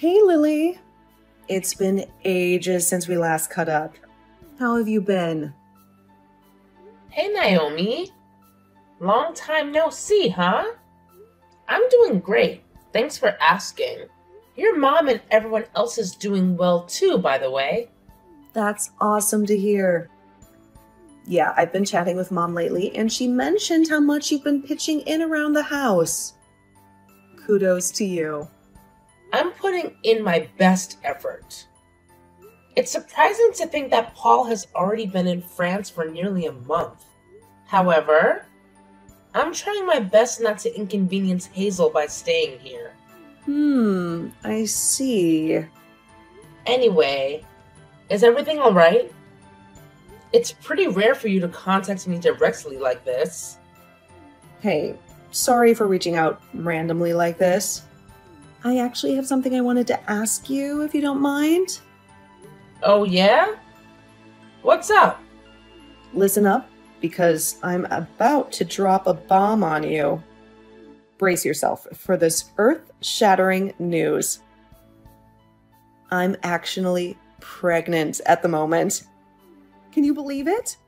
Hey, Lily. It's been ages since we last caught up. How have you been? Hey Naomi, long time no see, huh? I'm doing great. Thanks for asking. Your mom and everyone else is doing well too, by the way. That's awesome to hear. Yeah, I've been chatting with Mom lately, and she mentioned how much you've been pitching in around the house. Kudos to you. I'm putting in my best effort. It's surprising to think that Paul has already been in France for nearly a month. However, I'm trying my best not to inconvenience Hazel by staying here. I see. Anyway, is everything alright? It's pretty rare for you to contact me directly like this. Hey, sorry for reaching out randomly like this. I actually have something I wanted to ask you, if you don't mind. Oh yeah? What's up? Listen up, because I'm about to drop a bomb on you. Brace yourself for this earth-shattering news. I'm actually pregnant at the moment. Can you believe it?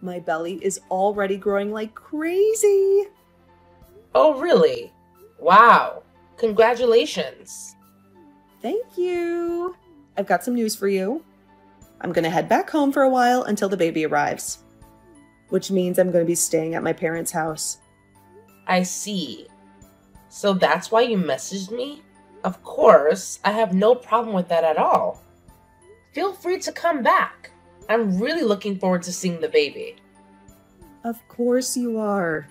My belly is already growing like crazy. Oh really? Wow. Congratulations. Thank you. I've got some news for you. I'm going to head back home for a while until the baby arrives, which means I'm going to be staying at my parents' house. I see. So that's why you messaged me? Of course, I have no problem with that at all. Feel free to come back. I'm really looking forward to seeing the baby. Of course you are.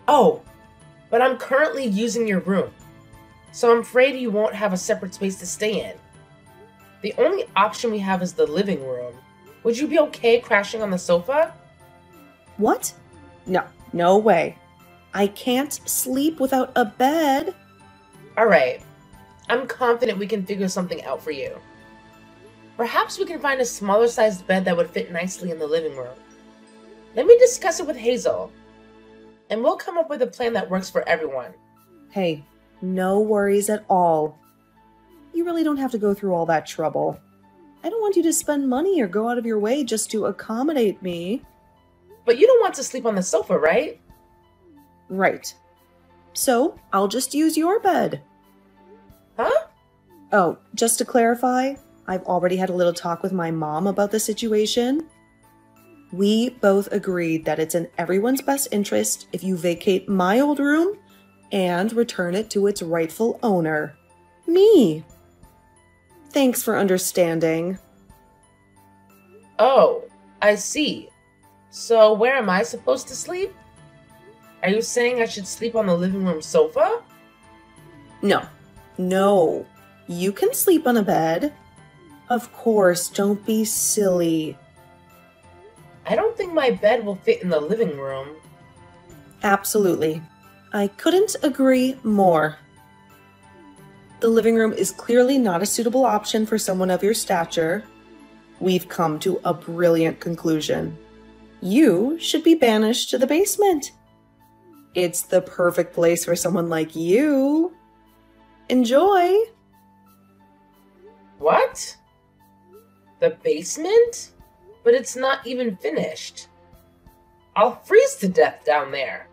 Oh, but I'm currently using your room, so I'm afraid you won't have a separate space to stay in. The only option we have is the living room. Would you be okay crashing on the sofa? What? No way. I can't sleep without a bed. Alright, I'm confident we can figure something out for you. Perhaps we can find a smaller sized bed that would fit nicely in the living room. Let me discuss it with Hazel, and we'll come up with a plan that works for everyone. Hey, no worries at all. You really don't have to go through all that trouble. I don't want you to spend money or go out of your way just to accommodate me. But you don't want to sleep on the sofa, right? Right. So, I'll just use your bed. Huh? Oh, just to clarify, I've already had a little talk with my mom about the situation. We both agreed that it's in everyone's best interest if you vacate my old room and return it to its rightful owner, me. Thanks for understanding. Oh, I see. So where am I supposed to sleep? Are you saying I should sleep on the living room sofa? No. You can sleep on a bed. Of course, don't be silly. I don't think my bed will fit in the living room. Absolutely. I couldn't agree more. The living room is clearly not a suitable option for someone of your stature. We've come to a brilliant conclusion. You should be banished to the basement. It's the perfect place for someone like you. Enjoy! What? The basement? But it's not even finished. I'll freeze to death down there.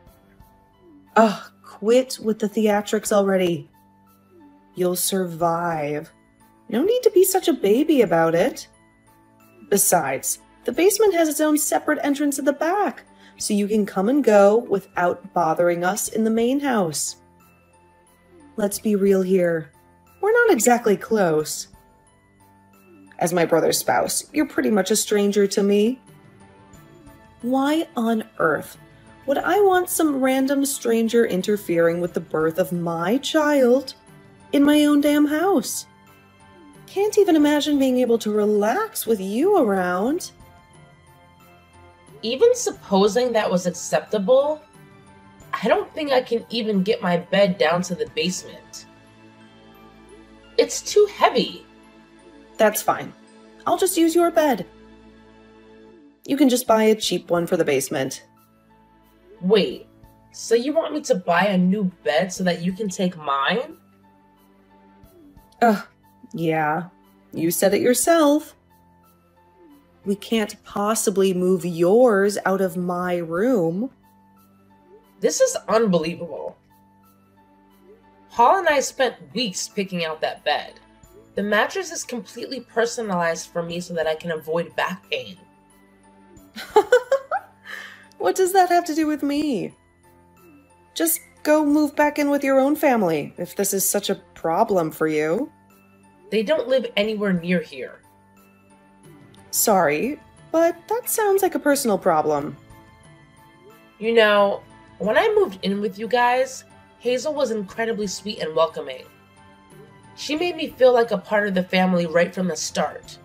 Ugh, quit with the theatrics already. You'll survive. No need to be such a baby about it. Besides, the basement has its own separate entrance at the back, so you can come and go without bothering us in the main house. Let's be real here. We're not exactly close. As my brother's spouse, you're pretty much a stranger to me. Why on earth would I want some random stranger interfering with the birth of my child in my own damn house? Can't even imagine being able to relax with you around. Even supposing that was acceptable, I don't think I can even get my bed down to the basement. It's too heavy. That's fine. I'll just use your bed. You can just buy a cheap one for the basement. Wait, so you want me to buy a new bed so that you can take mine? Ugh, Yeah, you said it yourself. We can't possibly move yours out of my room. This is unbelievable. Paul and I spent weeks picking out that bed. The mattress is completely personalized for me so that I can avoid back pain. What does that have to do with me? Just go move back in with your own family if this is such a problem for you. They don't live anywhere near here. Sorry, but that sounds like a personal problem. You know, when I moved in with you guys, Hazel was incredibly sweet and welcoming. She made me feel like a part of the family right from the start.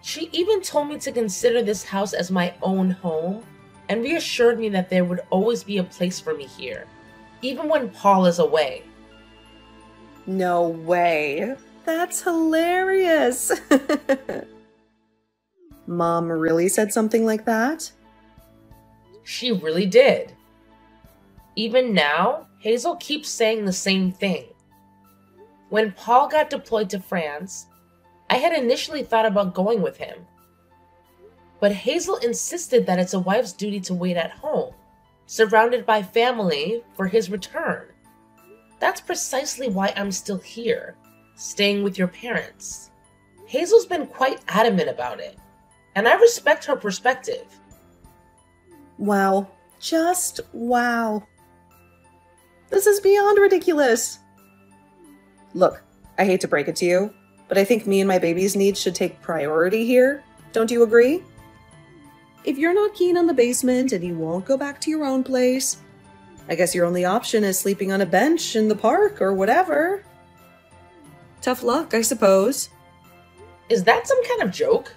She even told me to consider this house as my own home and reassured me that there would always be a place for me here, even when Paul is away. No way. That's hilarious. Mom really said something like that? She really did. Even now, Hazel keeps saying the same thing. When Paul got deployed to France, I had initially thought about going with him. But Hazel insisted that it's a wife's duty to wait at home, surrounded by family, for his return. That's precisely why I'm still here, staying with your parents. Hazel's been quite adamant about it, and I respect her perspective. Wow. Just wow. This is beyond ridiculous. Look, I hate to break it to you, but I think me and my baby's needs should take priority here. Don't you agree? If you're not keen on the basement and you won't go back to your own place, I guess your only option is sleeping on a bench in the park or whatever. Tough luck, I suppose. Is that some kind of joke?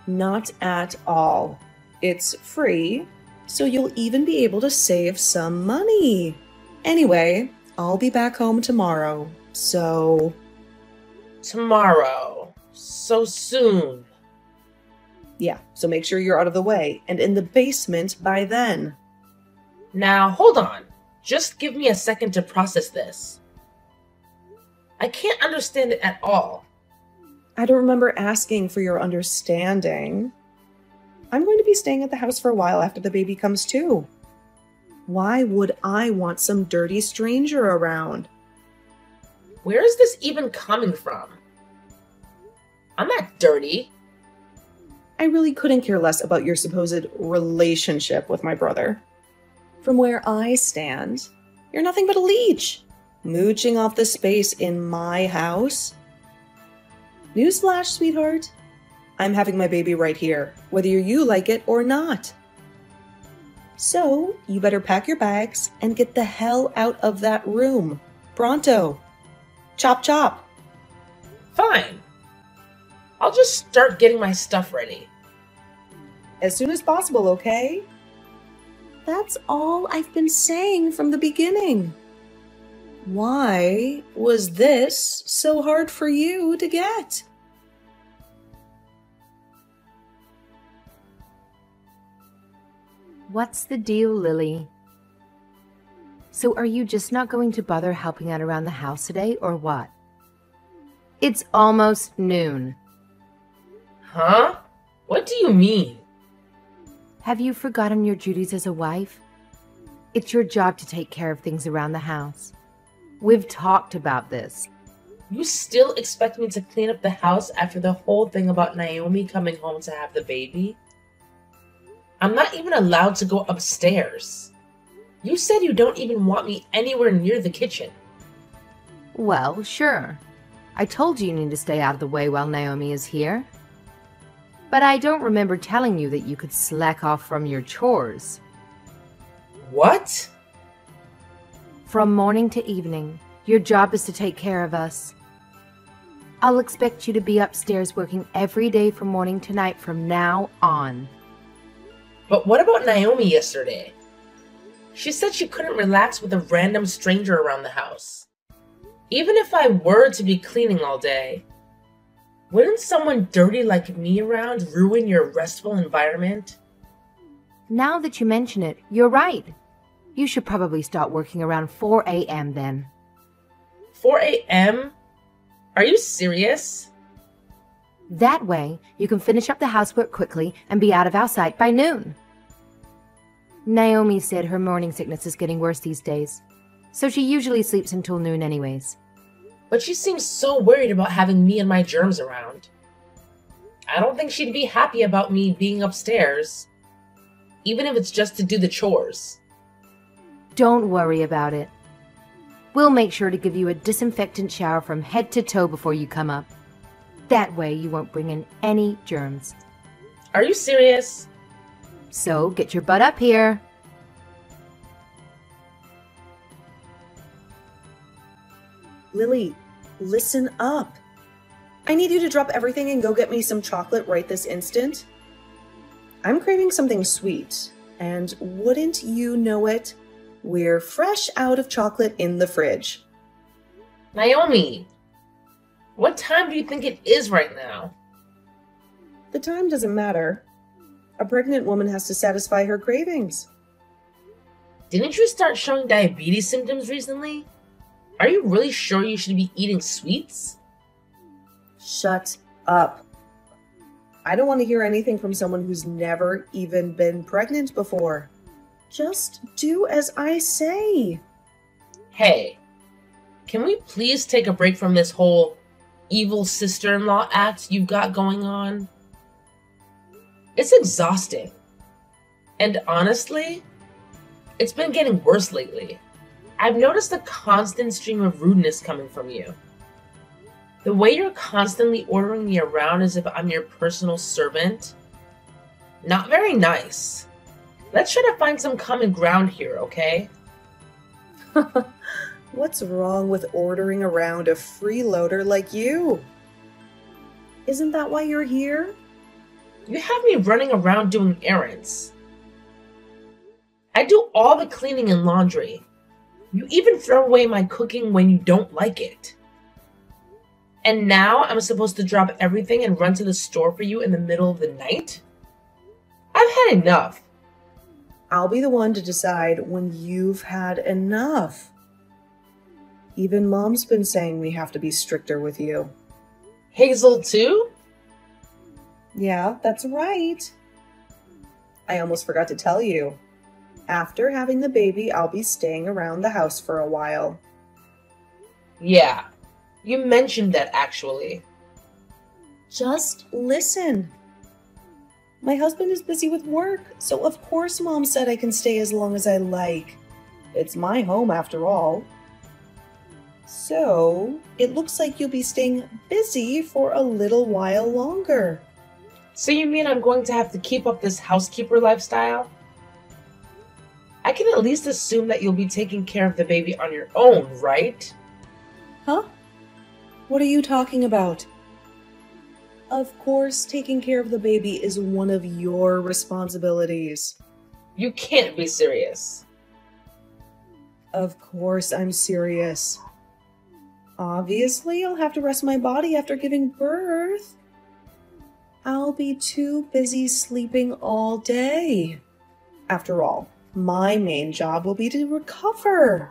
Not at all. It's free, so you'll even be able to save some money. Anyway, I'll be back home tomorrow, so... Tomorrow. So soon. Yeah, so make sure you're out of the way and in the basement by then. Now, hold on. Just give me a second to process this. I can't understand it at all. I don't remember asking for your understanding. I'm going to be staying at the house for a while after the baby comes too. Why would I want some dirty stranger around? Where is this even coming from? I'm not dirty. I really couldn't care less about your supposed relationship with my brother. From where I stand, you're nothing but a leech, mooching off the space in my house. Newsflash, sweetheart. I'm having my baby right here, whether you like it or not. So, you better pack your bags and get the hell out of that room. Pronto. Chop chop. Fine. I'll just start getting my stuff ready. As soon as possible, okay? That's all I've been saying from the beginning. Why was this so hard for you to get? What's the deal, Lily? So are you just not going to bother helping out around the house today, or what? It's almost noon. Huh? What do you mean? Have you forgotten your duties as a wife? It's your job to take care of things around the house. We've talked about this. You still expect me to clean up the house after the whole thing about Naomi coming home to have the baby? I'm not even allowed to go upstairs. You said you don't even want me anywhere near the kitchen. Well, sure. I told you need to stay out of the way while Naomi is here. But I don't remember telling you that you could slack off from your chores. What? From morning to evening, your job is to take care of us. I'll expect you to be upstairs working every day from morning to night from now on. But what about Naomi yesterday? She said she couldn't relax with a random stranger around the house. Even if I were to be cleaning all day, wouldn't someone dirty like me around ruin your restful environment? Now that you mention it, you're right. You should probably start working around 4 a.m. then. 4 a.m.? Are you serious? That way, you can finish up the housework quickly and be out of our sight by noon. Naomi said her morning sickness is getting worse these days, so she usually sleeps until noon anyways. But she seems so worried about having me and my germs around. I don't think she'd be happy about me being upstairs, even if it's just to do the chores. Don't worry about it. We'll make sure to give you a disinfectant shower from head to toe before you come up. That way you won't bring in any germs. Are you serious? So get your butt up here. Lily, listen up. I need you to drop everything and go get me some chocolate right this instant. I'm craving something sweet, and wouldn't you know it, we're fresh out of chocolate in the fridge. Naomi, what time do you think it is right now? The time doesn't matter. A pregnant woman has to satisfy her cravings. Didn't you start showing diabetes symptoms recently? Are you really sure you should be eating sweets? Shut up. I don't want to hear anything from someone who's never even been pregnant before. Just do as I say. Hey, can we please take a break from this whole evil sister-in-law act you've got going on? It's exhausting. And honestly, it's been getting worse lately. I've noticed a constant stream of rudeness coming from you. The way you're constantly ordering me around as if I'm your personal servant. Not very nice. Let's try to find some common ground here, okay? What's wrong with ordering around a freeloader like you? Isn't that why you're here? You have me running around doing errands. I do all the cleaning and laundry. You even throw away my cooking when you don't like it. And now I'm supposed to drop everything and run to the store for you in the middle of the night? I've had enough. I'll be the one to decide when you've had enough. Even Mom's been saying we have to be stricter with you. Hazel too? Yeah, that's right. I almost forgot to tell you. After having the baby, I'll be staying around the house for a while. Yeah, you mentioned that actually. Just listen. My husband is busy with work, so of course Mom said I can stay as long as I like. It's my home after all. So, it looks like you'll be staying busy for a little while longer. So you mean I'm going to have to keep up this housekeeper lifestyle? I can at least assume that you'll be taking care of the baby on your own, right? Huh? What are you talking about? Of course, taking care of the baby is one of your responsibilities. You can't be serious. Of course I'm serious. Obviously, I'll have to rest my body after giving birth. I'll be too busy sleeping all day. After all, my main job will be to recover.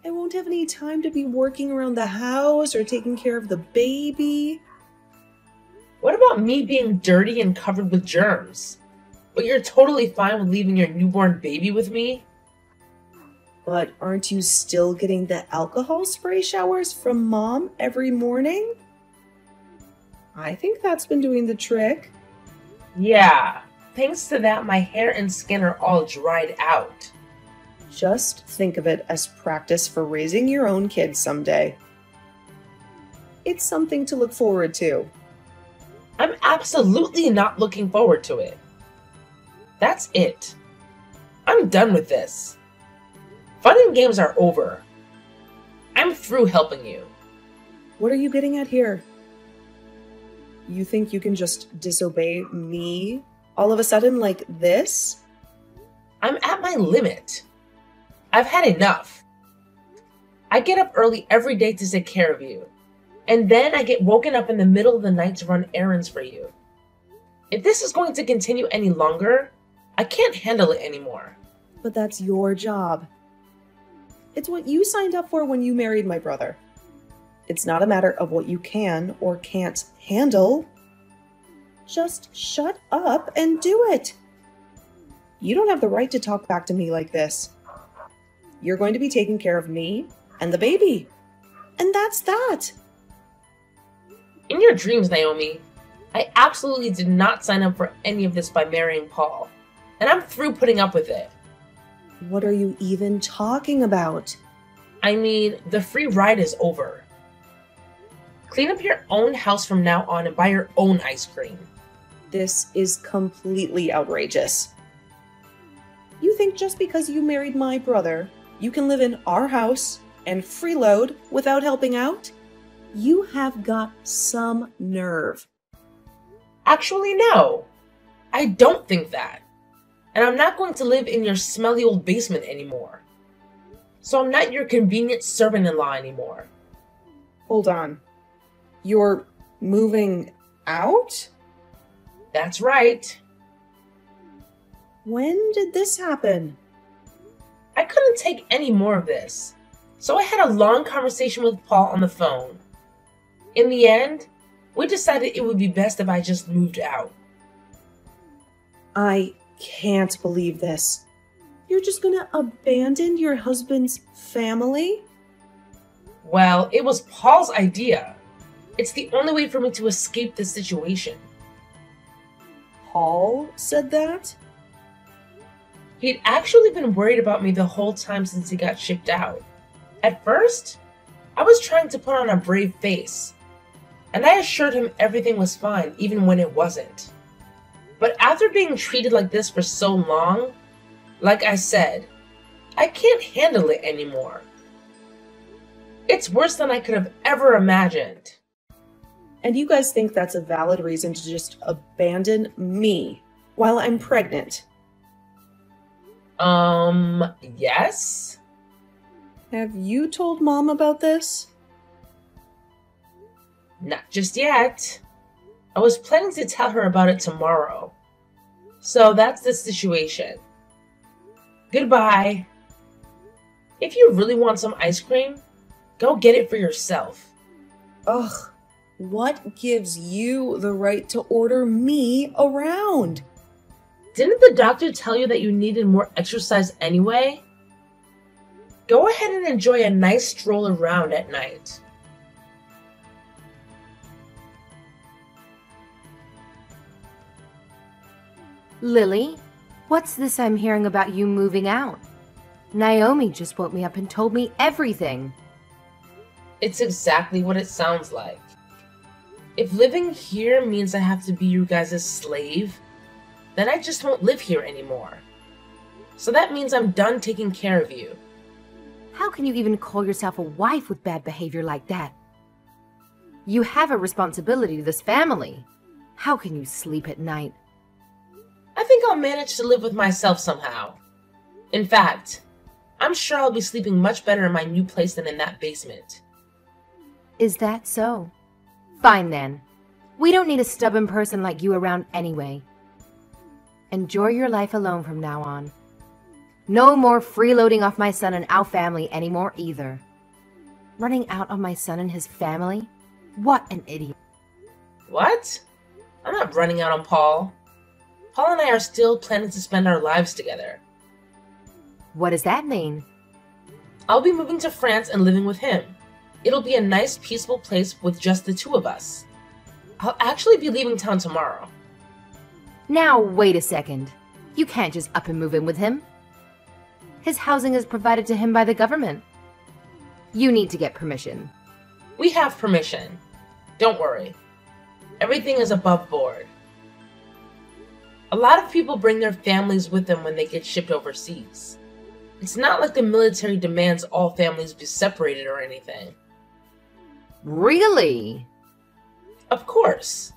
I won't have any time to be working around the house or taking care of the baby. What about me being dirty and covered with germs? But you're totally fine with leaving your newborn baby with me? But aren't you still getting the alcohol spray showers from Mom every morning? I think that's been doing the trick. Yeah, thanks to that my hair and skin are all dried out. Just think of it as practice for raising your own kids someday. It's something to look forward to. I'm absolutely not looking forward to it. That's it. I'm done with this. Fun and games are over. I'm through helping you. What are you getting at here? You think you can just disobey me all of a sudden like this? I'm at my limit. I've had enough. I get up early every day to take care of you. And then I get woken up in the middle of the night to run errands for you. If this is going to continue any longer, I can't handle it anymore. But that's your job. It's what you signed up for when you married my brother. It's not a matter of what you can or can't handle. Just shut up and do it. You don't have the right to talk back to me like this. You're going to be taking care of me and the baby. And that's that. In your dreams, Naomi, I absolutely did not sign up for any of this by marrying Paul. And I'm through putting up with it. What are you even talking about? I mean, the free ride is over. Clean up your own house from now on and buy your own ice cream. This is completely outrageous. You think just because you married my brother, you can live in our house and freeload without helping out? You have got some nerve. Actually, no. I don't think that. And I'm not going to live in your smelly old basement anymore. So I'm not your convenient servant-in-law anymore. Hold on. You're moving out? That's right. When did this happen? I couldn't take any more of this. So I had a long conversation with Paul on the phone. In the end, we decided it would be best if I just moved out. I can't believe this. You're just gonna abandon your husband's family? Well, it was Paul's idea. It's the only way for me to escape this situation. Paul said that? He'd actually been worried about me the whole time since he got shipped out. At first, I was trying to put on a brave face, and I assured him everything was fine even when it wasn't. But after being treated like this for so long, like I said, I can't handle it anymore. It's worse than I could have ever imagined. And you guys think that's a valid reason to just abandon me while I'm pregnant? Yes? Have you told Mom about this? Not just yet. I was planning to tell her about it tomorrow. So that's the situation. Goodbye. If you really want some ice cream, go get it for yourself. Ugh, what gives you the right to order me around? Didn't the doctor tell you that you needed more exercise anyway? Go ahead and enjoy a nice stroll around at night. Lily, what's this I'm hearing about you moving out? Naomi just woke me up and told me everything. It's exactly what it sounds like. If living here means I have to be you guys' slave, then I just won't live here anymore. So that means I'm done taking care of you. How can you even call yourself a wife with bad behavior like that? You have a responsibility to this family. How can you sleep at night? I think I'll manage to live with myself somehow. In fact, I'm sure I'll be sleeping much better in my new place than in that basement. Is that so? Fine then. We don't need a stubborn person like you around anyway. Enjoy your life alone from now on. No more freeloading off my son and our family anymore either. Running out on my son and his family? What an idiot. What? I'm not running out on Paul. Paul and I are still planning to spend our lives together. What does that mean? I'll be moving to France and living with him. It'll be a nice, peaceful place with just the two of us. I'll actually be leaving town tomorrow. Now, wait a second. You can't just up and move in with him. His housing is provided to him by the government. You need to get permission. We have permission. Don't worry. Everything is above board. A lot of people bring their families with them when they get shipped overseas. It's not like the military demands all families be separated or anything. Really? Of course.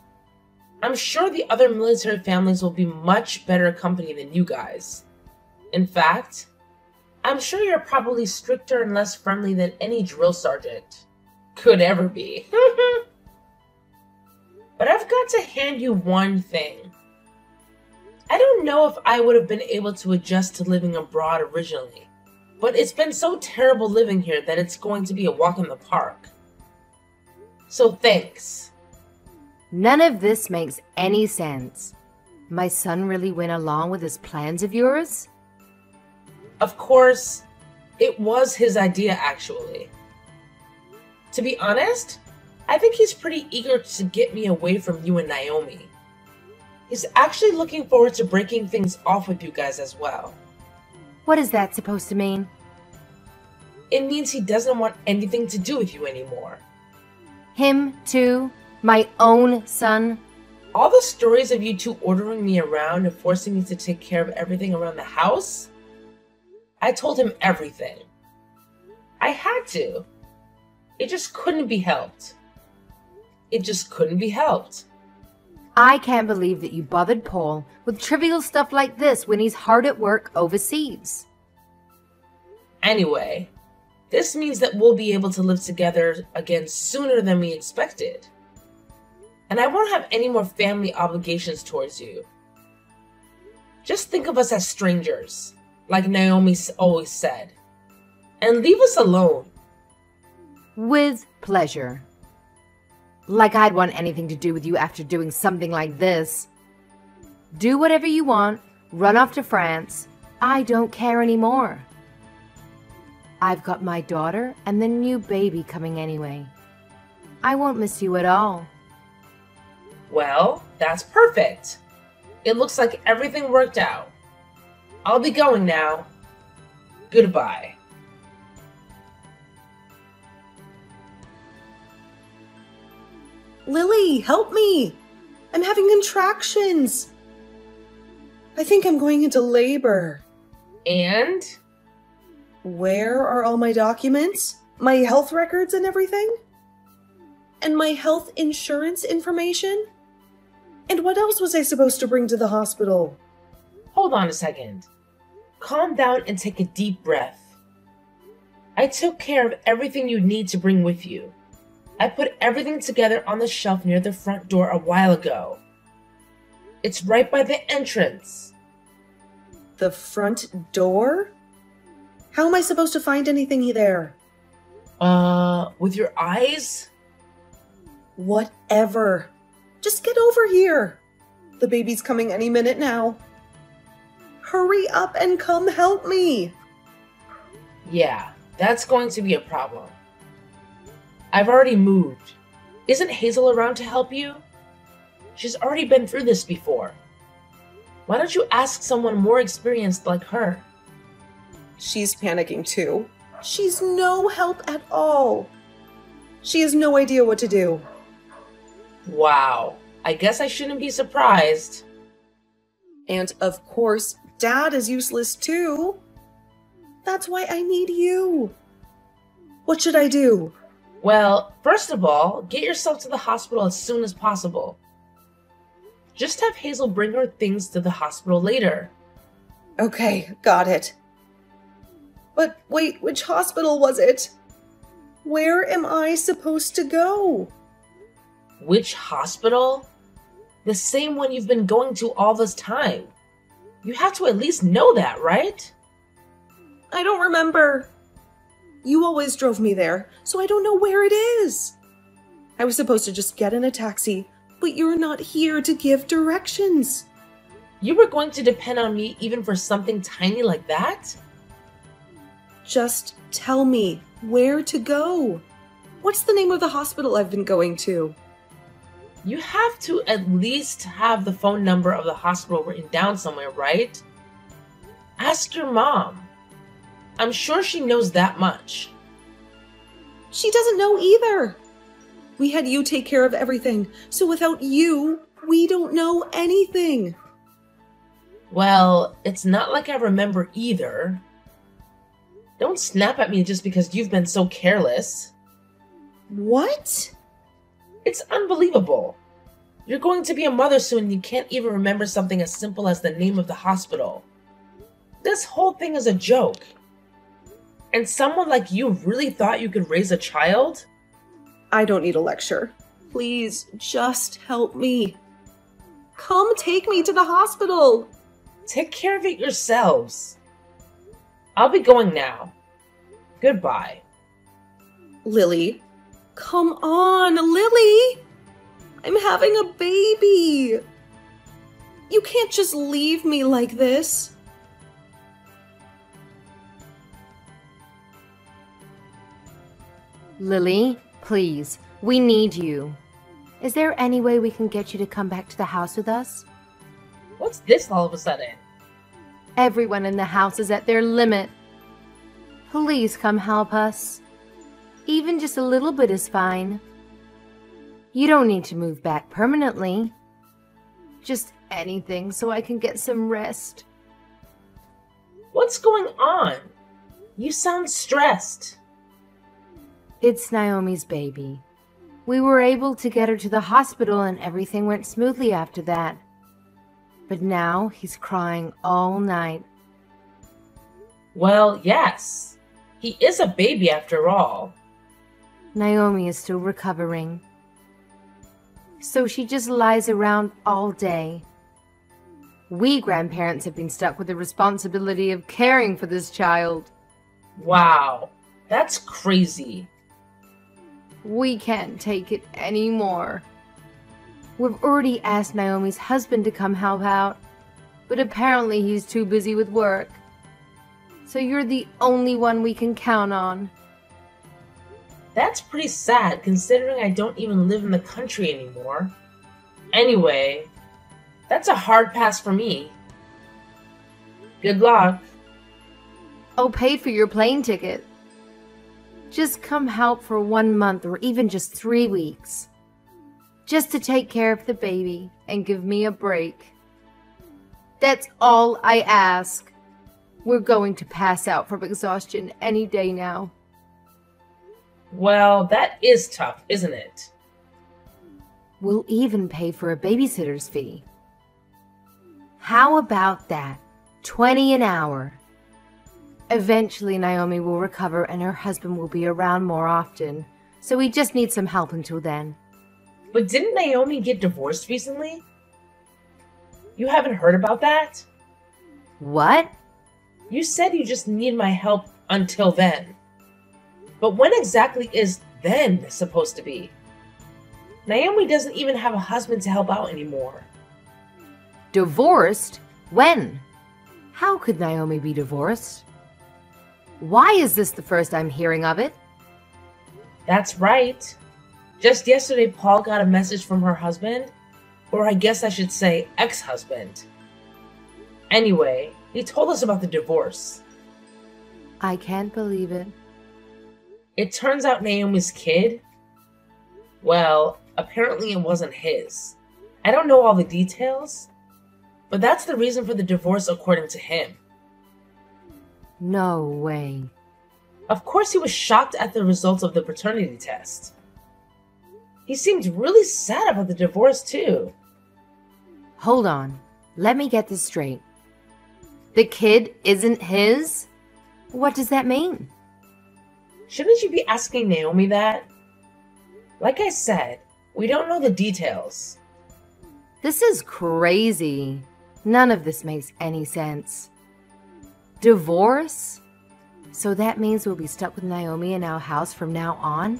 I'm sure the other military families will be much better company than you guys. In fact, I'm sure you're probably stricter and less friendly than any drill sergeant could ever be. But I've got to hand you one thing. I don't know if I would have been able to adjust to living abroad originally, but it's been so terrible living here that it's going to be a walk in the park. So thanks. None of this makes any sense. My son really went along with his plans of yours? Of course, it was his idea, actually. To be honest, I think he's pretty eager to get me away from you and Naomi. He's actually looking forward to breaking things off with you guys as well. What is that supposed to mean? It means he doesn't want anything to do with you anymore. Him, too? My own son? All the stories of you two ordering me around and forcing me to take care of everything around the house? I told him everything. I had to. It just couldn't be helped. It just couldn't be helped. I can't believe that you bothered Paul with trivial stuff like this when he's hard at work overseas. Anyway, this means that we'll be able to live together again sooner than we expected. And I won't have any more family obligations towards you. Just think of us as strangers, like Naomi always said, and leave us alone. With pleasure. Like I'd want anything to do with you after doing something like this. Do whatever you want, run off to France. I don't care anymore. I've got my daughter and the new baby coming anyway. I won't miss you at all. Well, that's perfect. It looks like everything worked out. I'll be going now. Goodbye. Lily, help me! I'm having contractions. I think I'm going into labor. And? Where are all my documents? My health records and everything? And my health insurance information? And what else was I supposed to bring to the hospital? Hold on a second. Calm down and take a deep breath. I took care of everything you need to bring with you. I put everything together on the shelf near the front door a while ago. It's right by the entrance. The front door? How am I supposed to find anything there? With your eyes? Whatever. Just get over here. The baby's coming any minute now. Hurry up and come help me. Yeah, that's going to be a problem. I've already moved. Isn't Hazel around to help you? She's already been through this before. Why don't you ask someone more experienced like her? She's panicking too. She's no help at all. She has no idea what to do. Wow, I guess I shouldn't be surprised. And of course, Dad is useless too. That's why I need you. What should I do? Well, first of all, get yourself to the hospital as soon as possible. Just have Hazel bring her things to the hospital later. Okay, got it. But wait, which hospital was it? Where am I supposed to go? Which hospital? The same one you've been going to all this time. You have to at least know that, right? I don't remember. You always drove me there, so I don't know where it is. I was supposed to just get in a taxi, but you're not here to give directions. You were going to depend on me even for something tiny like that? Just tell me where to go. What's the name of the hospital I've been going to? You have to at least have the phone number of the hospital written down somewhere, right? Ask your mom. I'm sure she knows that much. She doesn't know either. We had you take care of everything, so without you, we don't know anything. Well, it's not like I remember either. Don't snap at me just because you've been so careless. What? It's unbelievable. You're going to be a mother soon and you can't even remember something as simple as the name of the hospital. This whole thing is a joke. And someone like you really thought you could raise a child? I don't need a lecture. Please, just help me. Come take me to the hospital. Take care of it yourselves. I'll be going now. Goodbye. Lily, Come on, Lily! I'm having a baby! You can't just leave me like this. Lily, please, we need you. Is there any way we can get you to come back to the house with us? What's this all of a sudden? Everyone in the house is at their limit. Please come help us. Even just a little bit is fine. You don't need to move back permanently. Just anything so I can get some rest. What's going on? You sound stressed. It's Naomi's baby. We were able to get her to the hospital and everything went smoothly after that. But now he's crying all night. Well, yes. He is a baby after all. Naomi is still recovering. So she just lies around all day. We grandparents have been stuck with the responsibility of caring for this child. Wow, that's crazy. We can't take it anymore. We've already asked Naomi's husband to come help out, but apparently he's too busy with work. So you're the only one we can count on. That's pretty sad considering I don't even live in the country anymore. Anyway, that's a hard pass for me. Good luck. I'll pay for your plane ticket. Just come help for 1 month or even just 3 weeks. Just to take care of the baby and give me a break. That's all I ask. We're going to pass out from exhaustion any day now. Well, that is tough, isn't it? We'll even pay for a babysitter's fee. How about that? $20 an hour. Eventually, Naomi will recover and her husband will be around more often, so we just need some help until then. But didn't Naomi get divorced recently? You haven't heard about that? What? You said you just need my help until then. But when exactly is then supposed to be? Naomi doesn't even have a husband to help out anymore. Divorced? When? How could Naomi be divorced? Why is this the first I'm hearing of it? That's right. Just yesterday, Paul got a message from her husband, or I guess I should say ex-husband. Anyway, he told us about the divorce. I can't believe it. It turns out Naomi's kid, well, apparently it wasn't his. I don't know all the details, but that's the reason for the divorce according to him. No way. Of course he was shocked at the results of the paternity test. He seemed really sad about the divorce too. Hold on. Let me get this straight. The kid isn't his? What does that mean? Shouldn't you be asking Naomi that? Like I said, we don't know the details. This is crazy. None of this makes any sense. Divorce? So that means we'll be stuck with Naomi in our house from now on?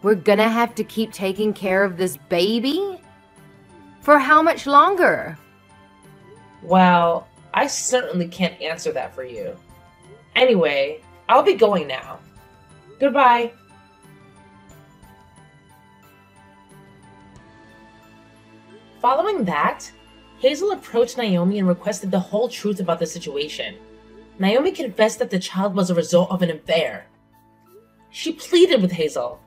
We're gonna have to keep taking care of this baby? For how much longer? Well, I certainly can't answer that for you. Anyway, I'll be going now. Goodbye. Following that, Hazel approached Naomi and requested the whole truth about the situation. Naomi confessed that the child was a result of an affair. She pleaded with Hazel,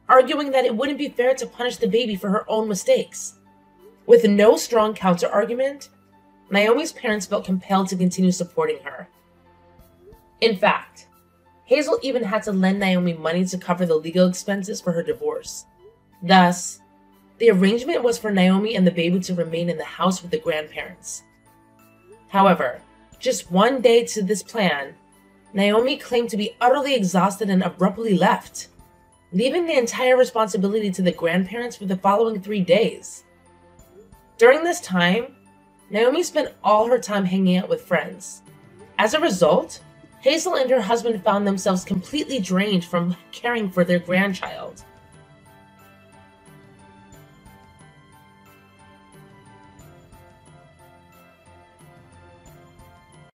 arguing that it wouldn't be fair to punish the baby for her own mistakes. With no strong counter-argument, Naomi's parents felt compelled to continue supporting her. In fact, Hazel even had to lend Naomi money to cover the legal expenses for her divorce. Thus, the arrangement was for Naomi and the baby to remain in the house with the grandparents. However, just one day to this plan, Naomi claimed to be utterly exhausted and abruptly left, leaving the entire responsibility to the grandparents for the following 3 days. During this time, Naomi spent all her time hanging out with friends. As a result, Hazel and her husband found themselves completely drained from caring for their grandchild.